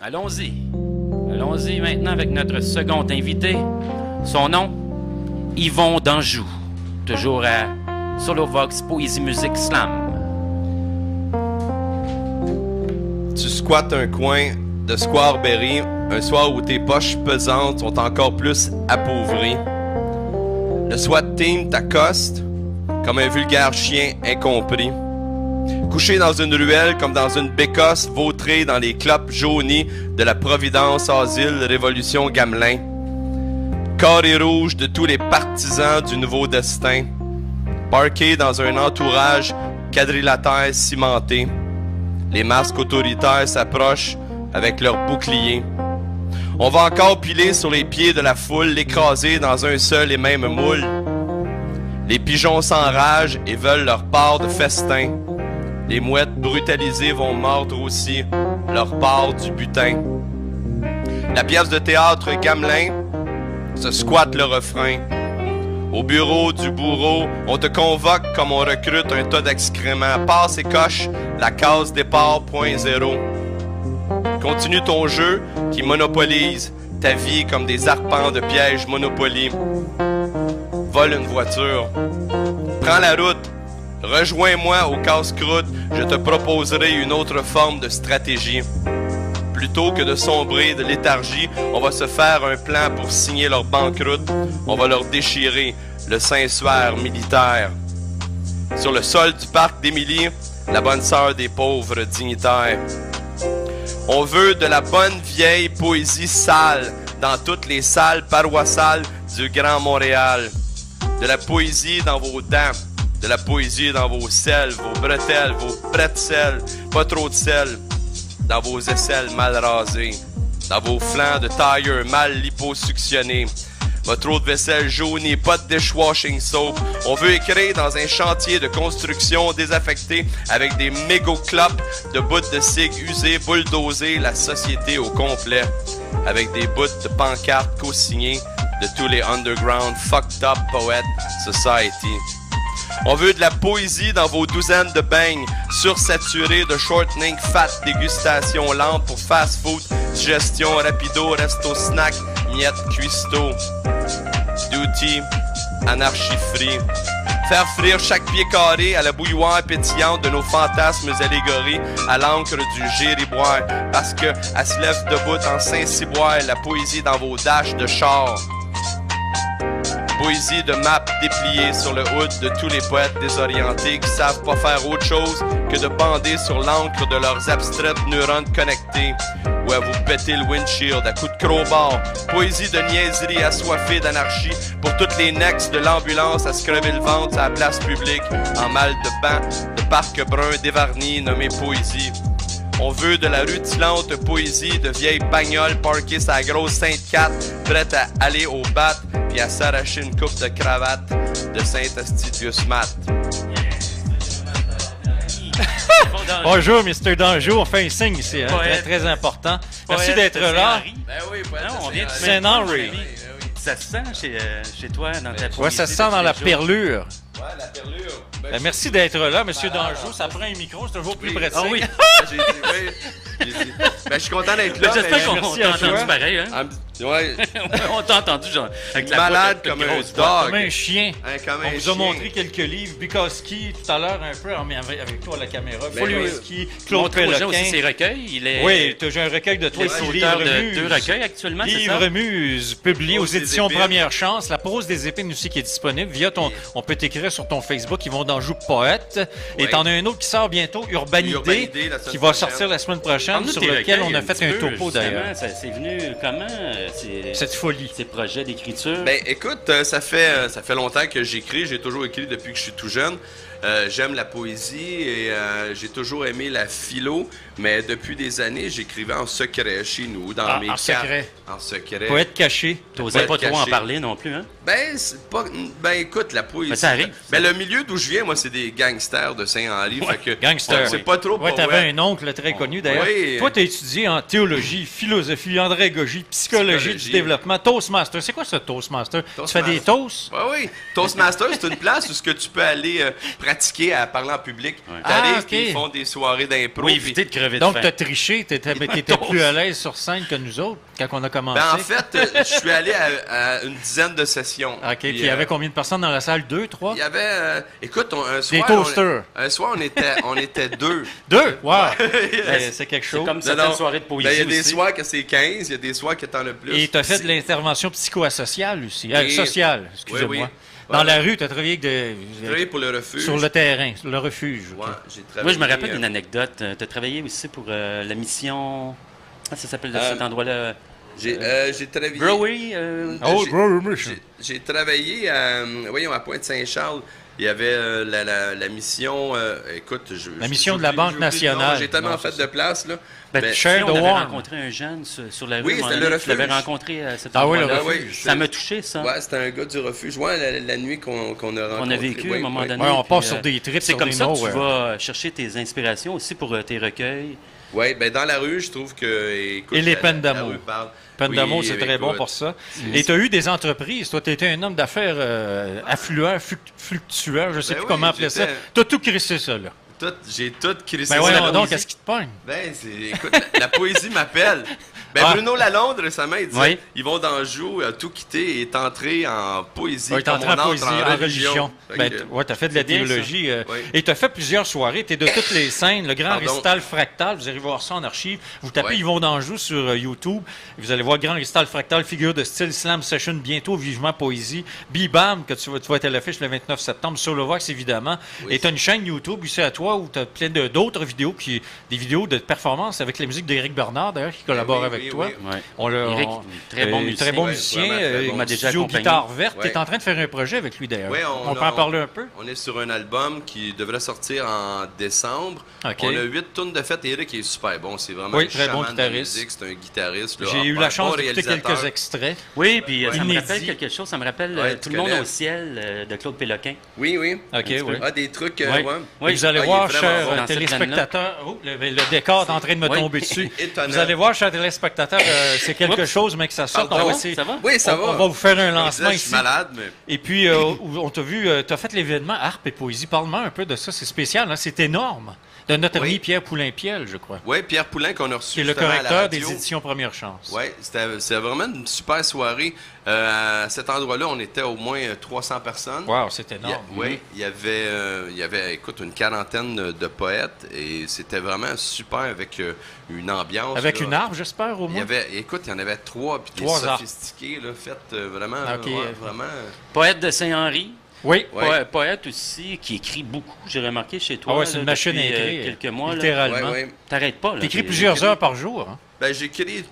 Allons-y. Allons-y maintenant avec notre second invité. Son nom, Yvon d'Anjou. Toujours à Solovox Poésie Musique Slam. Tu squattes un coin de Square Berry, un soir où tes poches pesantes sont encore plus appauvries. Le SWAT team t'accoste comme un vulgaire chien incompris. Couché dans une ruelle comme dans une bécosse, vautré dans les clopes jaunies de la Providence Asile Révolution Gamelin. Carré rouge de tous les partisans du nouveau destin. Parqué dans un entourage quadrilatère cimenté. Les masques autoritaires s'approchent avec leurs boucliers. On va encore piler sur les pieds de la foule, l'écraser dans un seul et même moule. Les pigeons s'enragent et veulent leur part de festin. Les mouettes brutalisées vont mordre aussi leur part du butin. La pièce de théâtre Gamelin se squatte le refrain. Au bureau du bourreau, on te convoque comme on recrute un tas d'excréments. Passe et coche la case départ .0. Continue ton jeu qui monopolise ta vie comme des arpents de pièges Monopoly. Vole une voiture. Prends la route. Rejoins-moi au casse-croûte. Je te proposerai une autre forme de stratégie. Plutôt que de sombrer de léthargie, on va se faire un plan pour signer leur banqueroute. On va leur déchirer le Saint-Suaire militaire. Sur le sol du parc d'Émilie, la bonne sœur des pauvres dignitaires. On veut de la bonne vieille poésie sale dans toutes les salles paroissiales du Grand Montréal. De la poésie dans vos dents, de la poésie dans vos selles, vos bretelles, vos pretzels, pas trop de sel, dans vos aisselles mal rasées, dans vos flancs de tailleur mal liposuctionnés. Pas trop de vaisselle jaunie, pas de dishwashing soap. On veut écrire dans un chantier de construction désaffecté avec des mégots clopes de bouts de cigues usées, bulldozer la société au complet. Avec des bouts de pancartes co-signées de tous les underground fucked up poet society. On veut de la poésie dans vos douzaines de beignes, sursaturés de shortening fat, dégustation lente pour fast food, digestion rapido, resto snack, miettes cuistot. Duty, anarchie free. Faire frire chaque pied carré à la bouilloire pétillante de nos fantasmes allégories à l'encre du gériboire. Parce que elle se lève debout en Saint-Cyboire, la poésie dans vos dashs de char. Poésie de map dépliée sur le hood de tous les poètes désorientés qui savent pas faire autre chose que de bander sur l'encre de leurs abstraites neurones connectés ou à vous péter le windshield à coups de crowbar. Poésie de niaiserie assoiffée d'anarchie pour toutes les necks de l'ambulance à se crever le ventre à la place publique en mal de banc de parc brun dévarni nommé poésie. On veut de la rutilante poésie de vieilles bagnoles parquées sa grosse Sainte-Cat, prête à aller au bat puis à s'arracher une coupe de cravate de Saint-Astidius Mat. Bonjour, Mr. Danjou. On fait un signe ici, hein? Très, très important. Merci d'être là. Ben oui, On vient de Saint-Henri. Ça se sent chez toi dans ta poésie? Ouais, ça se sent dans la perlure. Ouais, la perlure. Merci d'être là, Monsieur Danjou. Ça prend un micro, c'est toujours plus pratique. Ah oui. J'ai dit, oui. J'ai dit. Ben, je suis content d'être là. J'espère qu'on merci t'a à toi. entendu pareil, hein? Ouais. On t'a entendu, genre, avec la Malade voix de comme un grosse voix. dog. Comme un chien. Hein, comme On un vous a chien. montré quelques livres. Bukowski, tout à l'heure, un peu, avec toi à la caméra. Ben oui. Bukowski, Claude Montre aux gens aussi Péloquin. ses recueils. Il est Oui, j'ai un recueil de toi il est ici. auteur Livre de Muse. 2 recueils actuellement, c'est ça? Livre Muse, publié aux Prose des éditions épines. Première Chance. La prose des épines aussi qui est disponible via ton. On peut t'écrire sur ton Facebook. Ils vont d'Anjou Poète. Et Ouais. t'en as un autre qui sort bientôt, Urbanidé, Urbanidé, la semaine qui va prochaine. sortir la semaine prochaine, Parle-nous sur de tes lequel recueils on a fait petit un peu, topo d'ailleurs. justement. C'est venu comment, Cette folie. ces projets d'écriture? Ben écoute, ça fait longtemps que j'écris. J'ai toujours écrit depuis que je suis tout jeune. J'aime la poésie et j'ai toujours aimé la philo, mais depuis des années, j'écrivais en secret chez nous, dans mes en secret. En secret. Poète caché. T'osais pas poète trop en caché. parler non plus, hein? Ben, c'est pas. Ben, écoute, la poésie. Ben, ça arrive. Ben, le milieu d'où je viens, moi, c'est des gangsters de Saint-Henri. Ouais, fait que. gangster. C'est pas trop Ouais, poète. t'avais un oncle très connu d'ailleurs. Oui. Toi, t'as étudié en théologie, philosophie, andragogie, psychologie du Psychologie. développement, Toastmaster. C'est quoi ce Toastmaster? Tu fais des toasts? Oui, oui. Toastmaster, c'est une place où ce que tu peux aller pratiquer à parler en public. Ouais. T'arrives, OK. puis ils font des soirées d'impro. Oui, puis- éviter de crever de Donc, faim. t'as triché, t'étais plus à l'aise sur scène que nous autres quand on a commencé. Ben, en fait, je suis allé à une dizaine de sessions. OK, puis il y avait combien de personnes dans la salle? 2, 3? Il y avait... écoute, un soir... toasters. Un soir, on était 2. 2? Wow! C'est quelque C'est chose. comme certaines soirées de Ben, poésie il y a des aussi. soirs que c'est 15, il y a des soirs que t'en as plus. Et tu as fait de l'intervention psychosociale aussi. Et- Sociale, excusez-moi. Oui, oui. Dans Ouais. la rue, tu as travaillé J'ai travaillé pour le refuge. sur le terrain, sur le refuge. OK. Ouais, j'ai travaillé, Moi, je me rappelle d'une anecdote. Tu as travaillé aussi pour la mission... Ah, ça s'appelle de cet endroit-là. J'ai travaillé... Brewery. Oh, j'ai- bro, mission. J'ai travaillé à Pointe-Saint-Charles. Il y avait la mission... écoute, La mission de la Banque nationale. J'ai tellement Non, fait c'est de ça. place, là. Ben, Mais- Cher on de avait Warren. rencontré un jeune sur la rue. Oui, à un moment c'était donné, le tu l'avais refuge. rencontré à cet Ah oui, le endroit-là. refuge. Ça m'a touché, ça. Ouais, c'était un gars du refuge. Ouais, la nuit qu'on a rencontré. On a vécu à un moment donné. Ouais, on puis, passe sur des trips, C'est sur comme des ça que nowhere. tu vas chercher tes inspirations aussi pour tes recueils. Oui, ben dans la rue, je trouve que... Écoute, Et les la- peines la d'amour. rue parle. Peine Oui, d'amour, c'est très bon écoute. pour ça. Et tu as eu des entreprises. Toi, tu étais un homme d'affaires affluent, fluctuant, je ne sais Ben plus oui, comment appeler ça. j'étais- Tu as tout crissé ça, là. J'ai tout crissé. Ben ça. voyons donc, qu'est-ce qui te pogne? Ben, écoute, la poésie m'appelle. Ben, Ah. Bruno Lalonde, récemment, il disait Oui. ils vont d'Anjou, a tout quitté et est entré en poésie. Oui, tu es en comme train de on poésie, entre en religion. Fait Ben, que- ouais, tu as fait de la c'est bien, théologie. Oui. Et tu as fait plusieurs soirées. Tu es de toutes les scènes. Le grand Pardon. récital fractal, vous allez voir ça en archive. Vous tapez Ouais. Yvon d'Anjou sur YouTube. Vous allez voir grand récital fractal, figure de style, slam session, bientôt, vivement poésie. Bibam, que tu vas être à l'affiche le 29 septembre, sur le Vox, évidemment. Oui. Et tu as une chaîne YouTube ici à toi où tu as plein d'autres vidéos, des vidéos de performance avec la musique d'Éric Bernard, d'ailleurs, qui collabore oui, avec oui, toi. oui. Ouais. On l'a- Eric, on- très bon musicien. Très bon Ouais, musicien. vraiment très bon. Il m'a déjà studio accompagné. guitare verte. Tu Ouais. es en train de faire un projet avec lui, d'ailleurs. Ouais, on peut en parler un peu? On est sur un album qui devrait sortir en décembre. OK. On a 8 tonnes de fête. Eric est super bon. C'est vraiment Oui, un très bon chaman de la guitariste. musique. C'est un guitariste. là, J'ai eu un la bon chance d'écouter réalisateur. quelques extraits. Oui, puis ça me Inédit. rappelle quelque chose. Ça me rappelle Ouais, Tout tu le monde connais. au ciel de Claude Péloquin. Oui, oui. OK, petit oui. peu. Ah, des trucs. Oui. ouais. Oui. Vous allez Ah, il voir, est vraiment chers bon dans cette téléspectateurs, le décor est en train de me Oui. tomber dessus. Étonnant. Vous allez voir, chers téléspectateurs, c'est quelque Oups. chose, mais que ça sorte. Pardon, On va ça essayer- va? Oui, ça on, va. on va vous faire un Je lancement disais, je ici. suis malade, mais. Et puis, on t'a vu, tu as fait l'événement Harpe et Poésie. Parle-moi un peu de ça, c'est spécial, hein? C'est énorme. De notre Oui. ami Pierre Poulain-Piel, je crois, Oui, Pierre Poulain qu'on a reçu. qui est le justement à la correcteur des radio. éditions Première Chance. Oui, c'était vraiment une super soirée. À cet endroit-là, on était au moins 300 personnes. Wow, c'est énorme. Oui, il y avait, écoute, une quarantaine de poètes et c'était vraiment super avec une ambiance. Avec là. une harpe, j'espère, au Il y moins. avait, écoute, il y en avait 3 puis des 3 harpes. sophistiqués, là, faites vraiment, Ok. vraiment. Poète de Saint-Henri. Oui. Ouais. Poète aussi qui écrit beaucoup. J'ai remarqué chez toi. Ah ouais, c'est là, une machine à depuis, écrire. quelques mois. Là. Littéralement. Ouais, ouais. T'arrêtes pas. là. T'écris T'es- plusieurs heures par jour. Hein? Ben, j'écris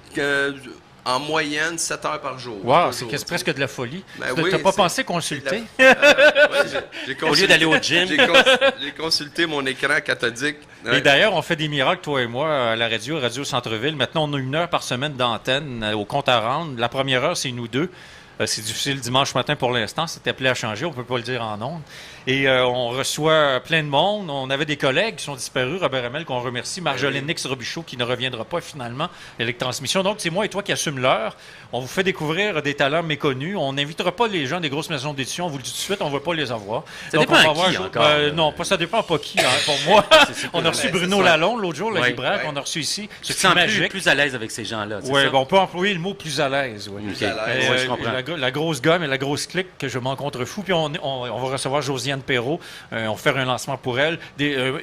en moyenne 7 heures par jour. Wow, Toujours, c'est presque de la folie. Ben Tu oui, n'as pas c'est- pensé consulter? Ouais, j'ai Au lieu d'aller au gym. J'ai consulté mon écran cathodique. Ouais. Et d'ailleurs, on fait des miracles, toi et moi, à la Radio Centre-Ville. Maintenant, on a 1 heure par semaine d'antenne au compte à rendre. La première heure, c'est nous deux. C'est difficile dimanche matin pour l'instant. C'est appelé à changer. On ne peut pas le dire en ondes. Et on reçoit plein de monde. On avait des collègues qui sont disparus. Robert Hamel, qu'on remercie. Marjolaine Nix-Robichaud, qui ne reviendra pas finalement à l'électransmission. Donc, c'est moi et toi qui assume l'heure. On vous fait découvrir des talents méconnus. On n'invitera pas les gens des grosses maisons d'édition. On vous le dit tout de suite, on ne veut pas les avoir. Ça Donc, dépend on va à qui, avoir- encore, là. non, pas ça dépend pas qui. Hein, pour moi, on a reçu c'est Bruno ça. Lalonde l'autre jour, le Ouais. libraire, Ouais. qu'on a reçu ici. Tu te C'est sens magique. plus à l'aise avec ces gens-là. c'est Oui, ça? on peut employer le mot plus à l'aise. Oui. Ok. à l'aise. Ouais, je comprends. La grosse gomme et la grosse clique que je m'en contrefous. Puis on va recevoir Josiane Perrault. On va faire un lancement pour elle.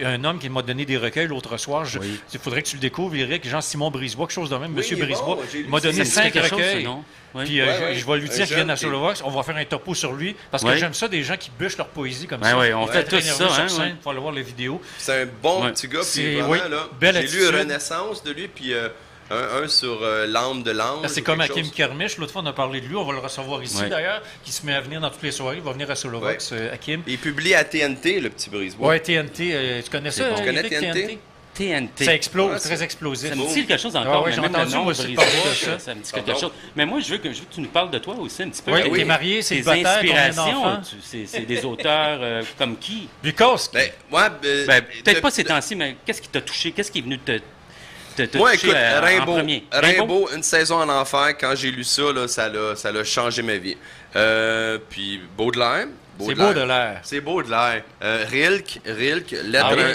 Un homme qui m'a donné des recueils l'autre soir. Oui. Il faudrait que tu le découvres, Eric. Jean-Simon Brisebois, quelque chose de même. Oui, Monsieur il est Brisebois. bon, j'ai lu Il m'a ça. donné Ça me dit 5 quelque chose, recueils. ça, non? Oui. Puis Ouais, je vais lui un dire qu'il jeune vienne à qui- Solovox. On va faire un topo sur lui. Parce que Ouais. j'aime ça, des gens qui bûchent leur poésie comme Ouais, ça. ouais, on fait Très tous nerveux ça, sur hein, scène. ouais. Il faut aller voir les vidéos. C'est un bon Ouais. petit gars, C'est- puis vraiment, oui, là, belle j'ai lu attitude. Renaissance de lui, puis un sur l'âme de l'ange. Là, c'est ou comme quelque Hakim chose. Kermiche. L'autre fois, on a parlé de lui. On va le recevoir ici, Ouais. d'ailleurs, qui se met à venir dans toutes les soirées. Il va venir à Solovox, Hakim. Il publie à TNT, le petit Brisebois. Ouais, TNT. Tu connais ça? bon. Tu connais Eric, TNT? TNT. Ça explose, Ouais, très c'est- explosif. Ça me dit quelque chose encore, Ah ouais, mais j'ai même entendu, le nom moi aussi, Brisebois, parler de ça. ça me dit quelque Pardon. chose. Mais moi, je veux que tu nous parles de toi aussi un petit peu. Oui, Tes- t'es marié, tes célibataire, combien inspirations, d'enfants? c'est des auteurs comme qui? Bukowski. Ben, ouais, Ben, peut-être pas ces temps-ci, mais qu'est-ce qui t'a touché? Qu'est-ce qui est venu te moi, toucher écoute, en Rimbaud, premier? Rimbaud, Une saison en enfer, quand j'ai lu ça, là, ça l'a changé ma vie. Puis Baudelaire, C'est beau de l'air. C'est beau de l'air. Rilke,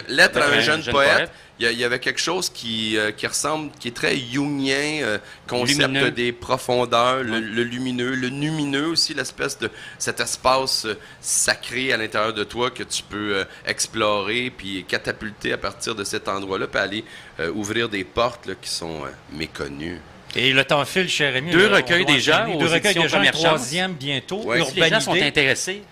lettre à un jeune poète. Il y avait quelque chose qui ressemble, qui est très jungien, concept lumineux. Des profondeurs, le lumineux, le numineux aussi, l'espèce de cet espace sacré à l'intérieur de toi que tu peux explorer puis catapulter à partir de cet endroit-là, puis aller ouvrir des portes là, qui sont méconnues. Et le temps file, cher ami. Deux recueils déjà, deux recueils déjà, un troisième bientôt. Ouais. Si les gens sont intéressés,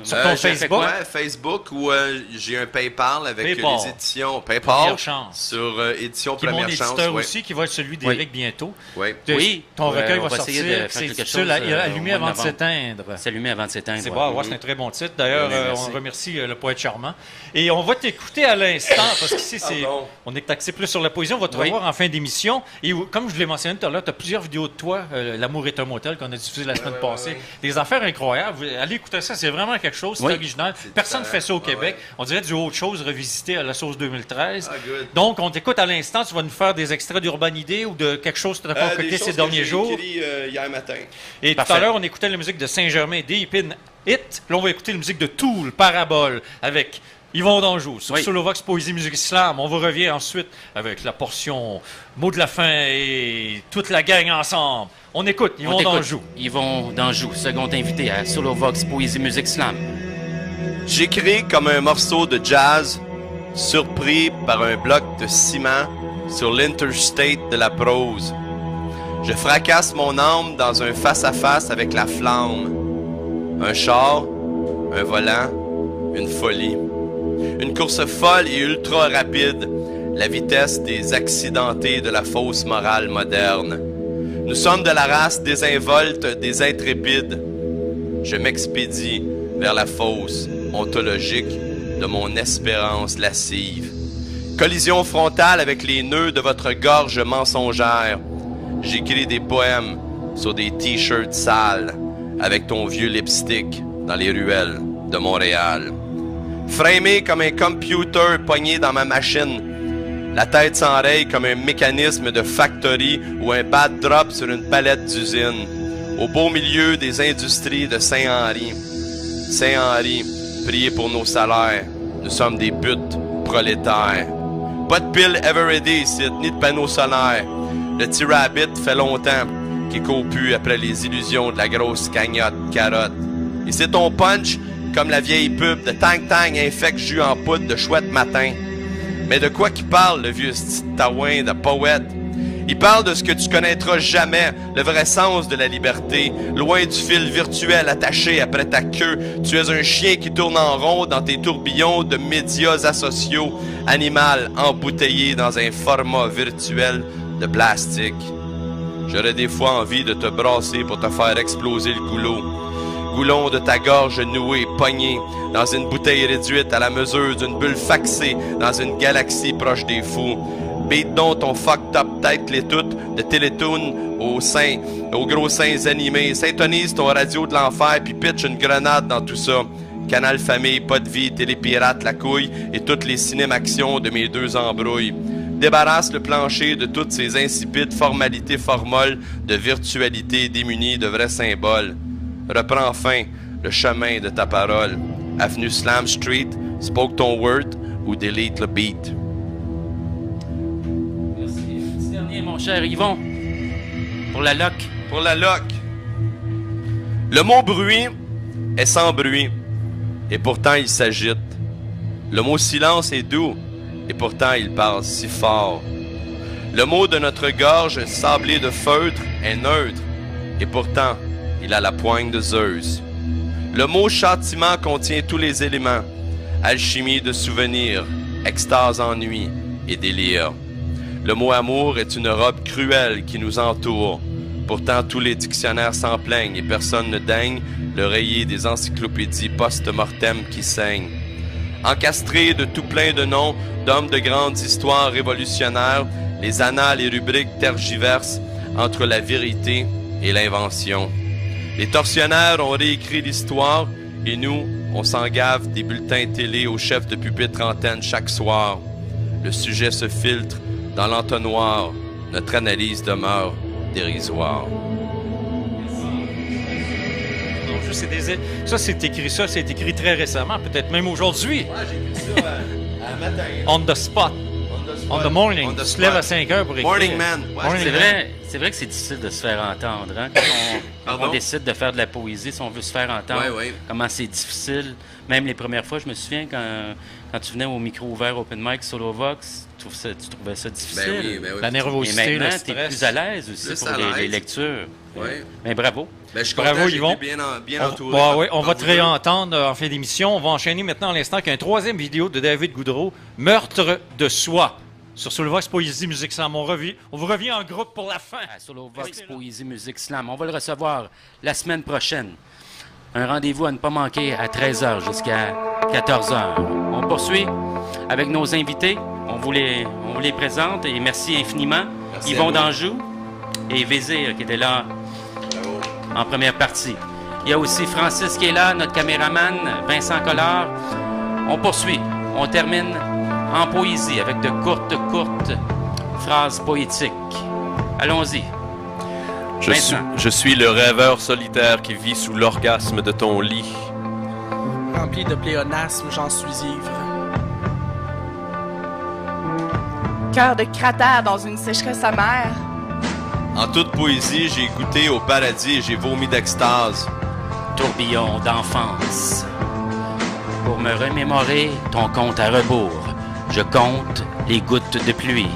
sur ton Facebook? Ouais, Facebook, où j'ai un PayPal avec les éditions PayPal sur édition qui Première Chance. Mon éditeur aussi, qui va être celui d'Éric bientôt. Oui. Ton recueil va sortir. C'est difficile, allumé avant de s'éteindre. C'est allumé avant de s'éteindre. C'est bon, c'est un très bon titre. D'ailleurs, on remercie le poète charmant. Et on va t'écouter à l'instant, parce qu'ici, on est axé plus sur la poésie. On va te revoir en fin d'émission. Et comme je l'ai mentionné tout à l'heure, tu as plusieurs vidéos de toi, L'amour est un motel, qu'on a diffusé la semaine passée. Des affaires incroyables. Allez écouter ça, c'est vraiment quelque chose, c'est original. Personne ne fait ça au Québec. On dirait du autre chose revisité à la sauce 2013. Donc, on t'écoute à l'instant. Tu vas nous faire des extraits d'Urbanidée ou de quelque chose que tu as concocté ces derniers jours. Hier matin. Et tout à l'heure, on écoutait la musique de Saint-Germain, Deep in It. Là, on va écouter la musique de Tool, Parabole, avec Yvon Danjou, sur Solovox Poésie Musique Islam. On vous revient ensuite avec la portion mot de la fin et toute la gang ensemble. On écoute Yvon Danjou. Yvon Danjou, second invité à Solovox Poésie Musique Islam. J'écris comme un morceau de jazz, surpris par un bloc de ciment sur l'interstate de la prose. Je fracasse mon âme dans un face-à-face avec la flamme. Un char, un volant, une folie. Une course folle et ultra rapide, la vitesse des accidentés de la fausse morale moderne. Nous sommes de la race désinvolte des intrépides. Je m'expédie vers la fosse ontologique de mon espérance lascive. Collision frontale avec les nœuds de votre gorge mensongère. J'écris des poèmes sur des t-shirts sales avec ton vieux lipstick dans les ruelles de Montréal. Framé comme un computer pogné dans ma machine, la tête s'enraye comme un mécanisme de factory ou un bad drop sur une palette d'usine, au beau milieu des industries de Saint-Henri. Saint-Henri, priez pour nos salaires, nous sommes des putes prolétaires. Pas de pile Eveready ici, ni de panneaux solaires. Le petit rabbit fait longtemps qu'il court plus après les illusions de la grosse cagnotte carotte. Et c'est ton punch comme la vieille pub de Tang Tang infect jus en poudre de chouette matin. Mais de quoi qu'il parle, le vieux Taouin de poète? Il parle de ce que tu connaîtras jamais, le vrai sens de la liberté. Loin du fil virtuel attaché après ta queue, tu es un chien qui tourne en rond dans tes tourbillons de médias asociaux, animal embouteillé dans un format virtuel de plastique. J'aurais des fois envie de te brasser pour te faire exploser le goulot. Goulon de ta gorge nouée, pognée, dans une bouteille réduite à la mesure d'une bulle faxée dans une galaxie proche des fous. Beat donc ton fucked up tête les toutes de Télétoon aux gros seins animés. Syntonise ton radio de l'enfer puis pitch une grenade dans tout ça. Canal Famille, Pas de vie, Télépirate, La Couille et toutes les cinémactions de mes deux embrouilles. Débarrasse le plancher de toutes ces insipides formalités formolles de virtualité démunies de vrais symboles. Reprends enfin le chemin de ta parole. Avenue Slam Street, spoke ton word ou delete le beat. Merci. Petit dernier, mon cher Yvon. Pour la loc. Pour la loc. Le mot bruit est sans bruit, et pourtant il s'agite. Le mot silence est doux, et pourtant il parle si fort. Le mot de notre gorge sablé de feutre est neutre, et pourtant il a la poigne de Zeus. Le mot châtiment contient tous les éléments. Alchimie de souvenirs, extase, ennui et délire. Le mot amour est une robe cruelle qui nous entoure. Pourtant tous les dictionnaires s'en plaignent et personne ne daigne le rayer des encyclopédies post-mortem qui saignent. Encastrés de tout plein de noms d'hommes de grandes histoires révolutionnaires, les annales et rubriques tergiversent entre la vérité et l'invention. Les tortionnaires ont réécrit l'histoire et nous, on s'en gave des bulletins télé au chef de pupitre antenne chaque soir. Le sujet se filtre dans l'entonnoir. Notre analyse demeure dérisoire. Ça, c'est écrit très récemment, peut-être même aujourd'hui. Ouais, j'ai écrit ça à matin. On the spot. On the morning. On the Tu te lèves à spot. 5 heures pour écrire. Morning man. Ouais, Morning C'est vrai que c'est difficile de se faire entendre. Hein? Quand Pardon? on décide de faire de la poésie, si on veut se faire entendre, Ouais. comment c'est difficile. Même les premières fois, je me souviens quand tu venais au micro ouvert Open Mic Solo Vox, tu trouvais ça difficile. Ben oui. La Et nervosité, le maintenant, tu es stress. plus à l'aise aussi Plus pour à les l'aise. lectures. Ouais. Mais bravo. Ben, je suis Bravo, content, j'ai Yvon. été bien entouré. On va par te vous deux. réentendre en fin d'émission. On va enchaîner maintenant à l'instant avec un troisième vidéo de David Goudreau, Meurtre de soi. Sur Soulvox Poésie Musique Slam. On vous revient en groupe pour la fin. À Solo Vox Poésie Musique Slam. On va le recevoir la semaine prochaine. Un rendez-vous à ne pas manquer à 13h jusqu'à 14h. On poursuit avec nos invités. On vous les présente et merci infiniment. Merci Yvon à vous. d'Anjou et Vézir qui était là Bravo. en première partie. Il y a aussi Francis qui est là, notre caméraman, Vincent Collard. On poursuit. On termine en poésie avec de courtes phrases poétiques. Allons-y. Je suis le rêveur solitaire qui vit sous l'orgasme de ton lit. Rempli de pléonasme, j'en suis ivre. Cœur de cratère dans une sécheresse amère. En toute poésie, j'ai goûté au paradis et j'ai vomi d'extase. Tourbillon d'enfance. Pour me remémorer ton compte à rebours, je compte les gouttes de pluie.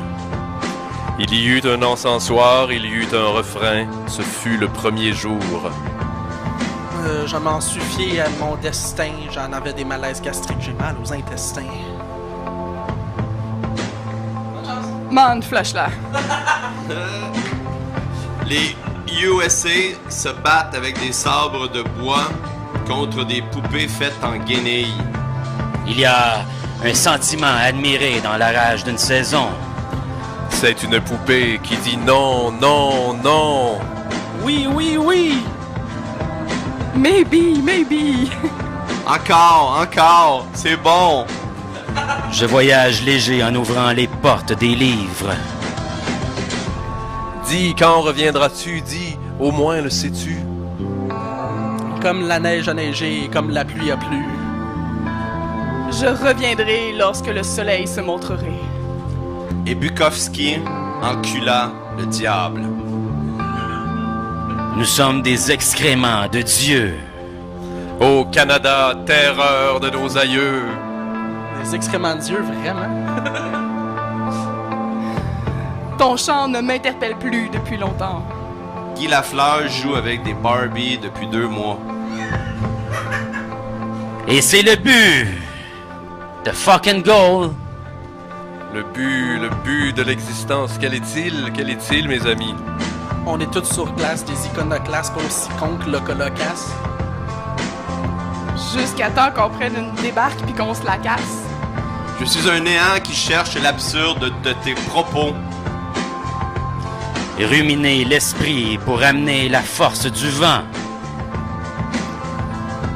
Il y eut un encensoir, il y eut un refrain, ce fut le premier jour. Je m'en suis fié à mon destin. J'en avais des malaises gastriques, j'ai mal aux intestins. Man, flush là. Les USA se battent avec des sabres de bois contre des poupées faites en guenilles. Il y a un sentiment admiré dans la rage d'une saison. C'est une poupée qui dit non, non, non. Oui, oui, oui! Maybe. Encore, c'est bon. Je voyage léger en ouvrant les portes des livres. Dis, quand reviendras-tu? Dis, au moins le sais-tu? Comme la neige a neigé, comme la pluie a plu. Je reviendrai lorsque le soleil se montrerait. Et Bukowski encula le diable. Nous sommes des excréments de Dieu. Ô Canada, terreur de nos aïeux. Des excréments de Dieu, vraiment. Ton chant ne m'interpelle plus depuis longtemps. Guy Lafleur joue avec des Barbie depuis 2 mois. Et c'est le but de fucking goal. Le but de l'existence, quel est-il, mes amis? On est tous sur glace, des iconoclastes, pas aussi cons que Locolocasse. Jusqu'à temps qu'on prenne une débarque puis qu'on se la casse. Je suis un néant qui cherche l'absurde de tes propos. Ruminer l'esprit pour amener la force du vent.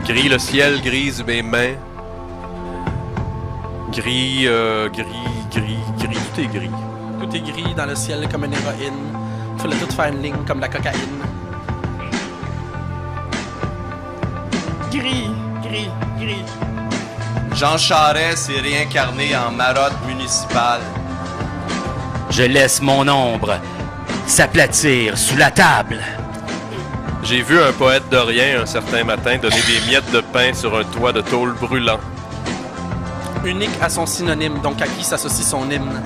Gris le ciel, grise mes mains. Gris, tout est gris. Tout est gris dans le ciel comme une héroïne. Fallait tout faire une ligne comme la cocaïne. Gris. Jean Charest s'est réincarné en marotte municipale. Je laisse mon ombre s'aplatir sous la table. J'ai vu un poète de rien un certain matin donner des miettes de pain sur un toit de tôle brûlant. Unique à son synonyme, donc à qui s'associe son hymne.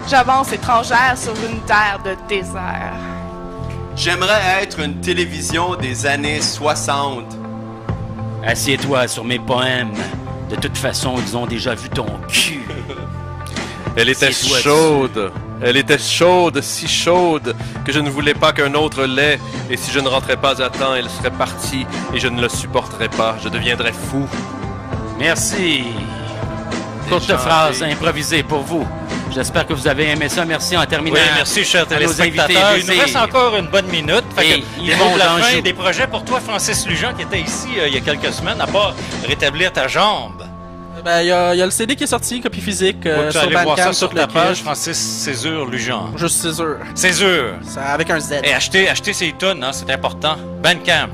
J'avance étrangère sur une terre de désert. J'aimerais être une télévision des années 60. Assieds-toi sur mes poèmes. De toute façon, ils ont déjà vu ton cul. Elle était C'est toi chaude. Elle était chaude, si chaude, que je ne voulais pas qu'un autre l'ait. Et si je ne rentrais pas à temps, elle serait partie. Et je ne le supporterais pas. Je deviendrais fou. Merci. Courte Déchanté. phrase improvisée pour vous. J'espère que vous avez aimé ça. Merci en terminant. Oui, merci, chers à nos téléspectateurs. invités, Il nous reste encore une bonne minute. Fait Et que, ils des vont mots de la dans le fin, jeu. des projets pour toi, Francis Lujan, qui était ici il y a quelques semaines, à part rétablir ta jambe. Ben, il y a le CD qui est sorti, copie physique, Tu vas sur aller voir ça Bandcamp, sur sur ta le page, kit. Francis Césure Lujan. Juste Césure. Césure. C'est avec un Z. Et achetez ses tunes, hein, c'est important. Bandcamp.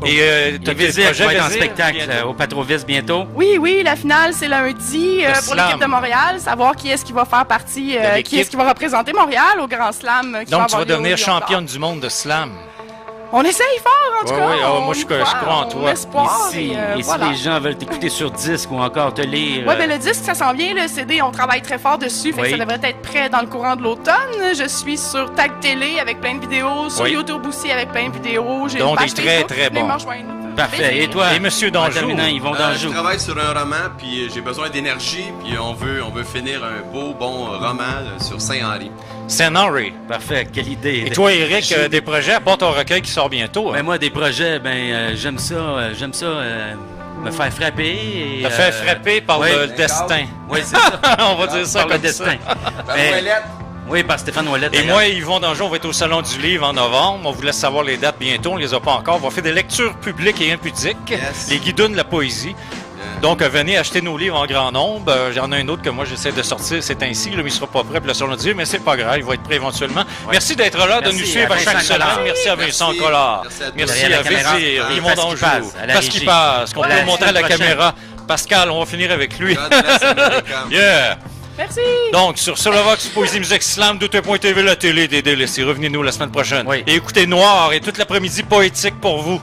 Et t'as Et des Vizir qui projets, va être en Vizir, spectacle bientôt? au Patrovis bientôt. Oui, la finale, c'est lundi pour slam. l'équipe de Montréal. Savoir qui est-ce qui va faire partie, l'équipe. qui est-ce qui va représenter Montréal au Grand Slam. Qui Donc, tu vas avoir lieu au devenir Lion d'Or. championne du monde de slam. On essaye fort, en tout Ouais, cas. ouais, on moi, y je crois en on toi. a espoir, Et si voilà. les gens veulent t'écouter sur disque ou encore te lire... Ouais, ben le disque, ça s'en vient, le CD, on travaille très fort dessus, fait que Oui. ça devrait être prêt dans le courant de l'automne. Je suis sur Tag Télé avec plein de vidéos, sur Oui. YouTube aussi avec plein de vidéos. J'ai Donc, une page des très, Facebook, très venez bons. me rejoindre. Parfait. Plaisir. Et toi? Et Monsieur En d'Anjou? terminant, Yvon Je d'Anjou. travaille sur un roman, puis j'ai besoin d'énergie, puis on veut finir un beau, bon roman sur Saint-Henri. Saint-Henri. Parfait, quelle idée. Et toi, Eric, des projets à part ton recueil qui sort bientôt? Ben Hein? moi, des projets, j'aime ça, me faire frapper. Et, T'as fait frapper par oui. le destin. Oui, c'est ça. On va dire ça Par le comme destin. Ben, Mais- Ouellette. Oui, par Stéphane Ouellette. Et d'ailleurs. moi et Yvon Danjou, on va être au Salon du Livre en novembre. On vous laisse savoir les dates bientôt. On les a pas encore. On va faire des lectures publiques et impudiques. Yes. Les guidons de la poésie. Donc, venez acheter nos livres en grand nombre. J'en ai un autre que moi, j'essaie de sortir. C'est ainsi. Là, mais il sera pas prêt pour le Salon du Livre, mais c'est pas grave. Il va être prêt éventuellement. Merci d'être là, de Merci nous suivre à à chaque Vincent semaine. Collard. Merci à Vincent Merci. Collard. Merci à tous. Merci Derrière à la caméra. Vizir, Et Yvon parce qu'il Danjou. passe à la Parce qu'il régie. passe. Qu'on peut Voilà, le montrer à la semaine prochaine. caméra. Pascal, on va finir avec lui. God bless America. Yeah! Merci. Donc, sur Solovox, Poésie Musique Slam, Douteux.tv, la télé des délaissés. Revenez-nous la semaine prochaine. Oui. Et écoutez Noir et toute l'après-midi poétique pour vous.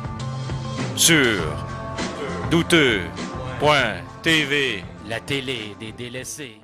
Sur Douteux.tv. La télé des délaissés.